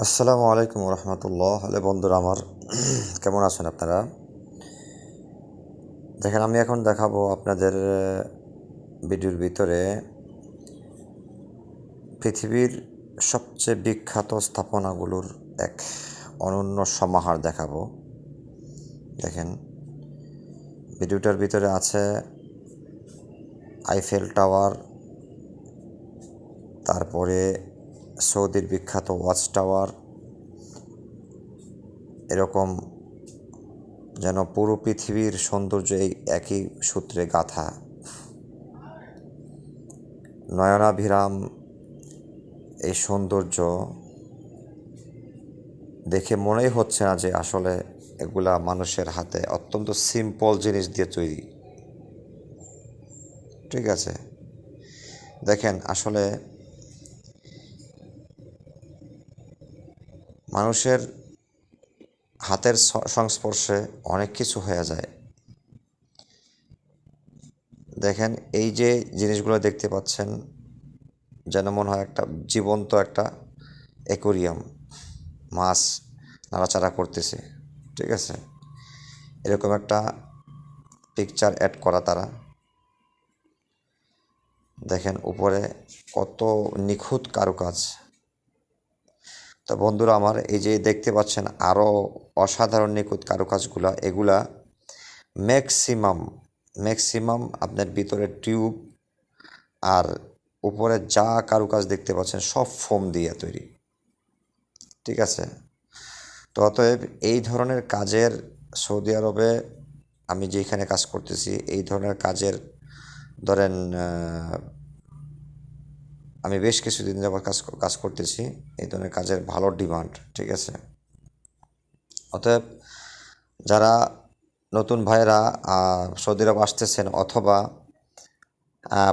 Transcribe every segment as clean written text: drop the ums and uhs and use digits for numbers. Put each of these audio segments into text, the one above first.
আসসালামু আলাইকুম রহমতুল্লাহ। হ্যালো বন্ধুরা আমার, কেমন আছেন আপনারা? দেখেন, আমি এখন দেখাবো আপনাদের ভিডিওর ভিতরে পৃথিবীর সবচেয়ে বিখ্যাত স্থাপনাগুলোর এক অনন্য সমাহার দেখাবো। দেখেন, ভিডিওটার ভিতরে আছে আইফেল টাওয়ার, তারপরে সৌদির বিখ্যাত ওয়াচ টাওয়ার, এরকম যেন পুরো পৃথিবীর সৌন্দর্য এই একই সূত্রে গাঁথা। নয়নাভিরাম এই সৌন্দর্য দেখে মনেই হচ্ছে না যে আসলে এগুলা মানুষের হাতে অত্যন্ত সিম্পল জিনিস দিয়ে তৈরি। ঠিক আছে, দেখেন আসলে মানুষের হাতের সংস্পর্শে অনেক কিছু হয়ে যায়। দেখেন, এই যে জিনিসগুলো দেখতে পাচ্ছেন, যেন মনে হয় একটা জীবন্ত একটা অ্যাকোরিয়াম, মাছ নাড়াচাড়া করতেছে। ঠিক আছে, এরকম একটা পিকচার অ্যাড করা তারা। দেখেন উপরে কত নিখুঁত কারুকাজ। তো বন্ধুরা আমার, এই যে দেখতে পাচ্ছেন আরও অসাধারণ নিখুঁত কারুকাজগুলা, এগুলা ম্যাক্সিমাম ম্যাক্সিমাম আপনার ভিতরে টিউব আর উপরে যা কারুকাজ দেখতে পাচ্ছেন সব ফোম দিয়ে তৈরি। ঠিক আছে, তো অতএব এই ধরনের কাজের সৌদি আরবে আমি যেখানে কাজ করতেছি, এই ধরনের কাজের ধরেন আমি বেশ কিছুদিন যাবত কাজ করতেছি। এই ধরনের কাজের ভালো ডিমান্ড। ঠিক আছে, অতএব যারা নতুন ভাইয়েরা সৌদি আরব আসতেছেন অথবা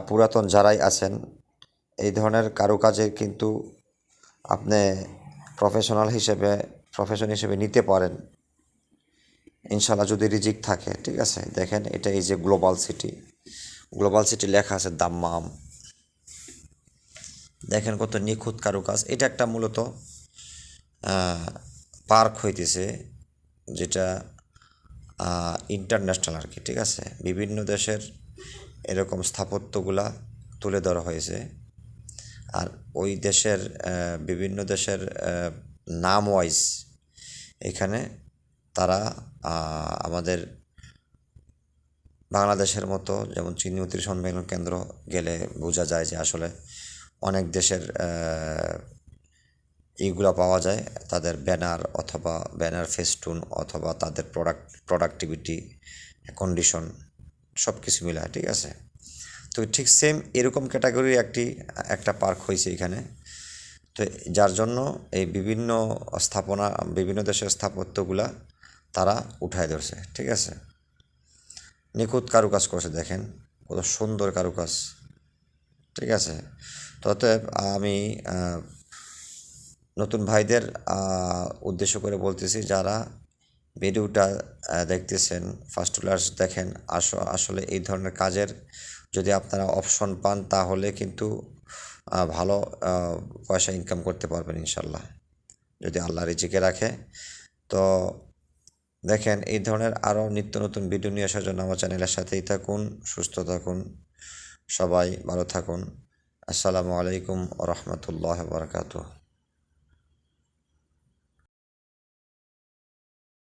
পুরাতন যারাই আছেন, এই ধরনের কারুকাজে কিন্তু আপনি প্রফেশন হিসেবে নিতে পারেন ইনশাল্লাহ, যদি রিজিক থাকে। ঠিক আছে, দেখেন এটা এই যে গ্লোবাল সিটি লেখা আছে দাম্মাম। দেখেন কত নিখুঁত কারুকাজ। এটা একটা মূলত পার্ক হইতেছে, যেটা ইন্টারন্যাশনাল আর কি। ঠিক আছে, বিভিন্ন দেশের এরকম স্থাপত্যগুলা তুলে ধরা হয়েছে। আর ওই দেশের বিভিন্ন দেশের নাম ওয়াইজ এখানে তারা আমাদের বাংলাদেশের মতো যেমন চীন অতি সম্মেলন কেন্দ্র গেলে বোঝা যায় যে আসলে অনেক দেশের এইগুলো পাওয়া যায়, তাদের ব্যানার অথবা ব্যানার ফেস্টুন অথবা তাদের প্রোডাক্টিভিটি কন্ডিশন সব কিছু মিলায়। ঠিক আছে, তো ঠিক সেম এরকম ক্যাটাগরির একটা পার্ক হয়েছে এখানে। তো যার জন্য এই বিভিন্ন দেশের স্থাপত্যগুলা তারা উঠায় ধরছে। ঠিক আছে, নিখুঁত কারুকাজ করছে, দেখেন কত সুন্দর কারুকাজ। ঠিক আছে, তো অতএব আমি নতুন ভাইদের উদ্দেশ্য করে বলতেছি, যারা ভিডিওটা দেখতেছেন ফার্স্ট টু লাস্ট দেখেন। আসলে এই ধরনের কাজের যদি আপনারা অপশন পান তাহলে কিন্তু ভালো পয়সা ইনকাম করতে পারবেন ইনশাল্লাহ, যদি আল্লাহ রিজিকে রাখে। তো দেখেন, এই ধরনের আরও নিত্য নতুন ভিডিও নিয়ে আসার জন্য আমার চ্যানেলের সাথেই থাকুন। সুস্থ থাকুন, সবাই ভালো থাকুন। আসসালামু আলাইকুম রহমতুল্লাহ বারকাতুহ।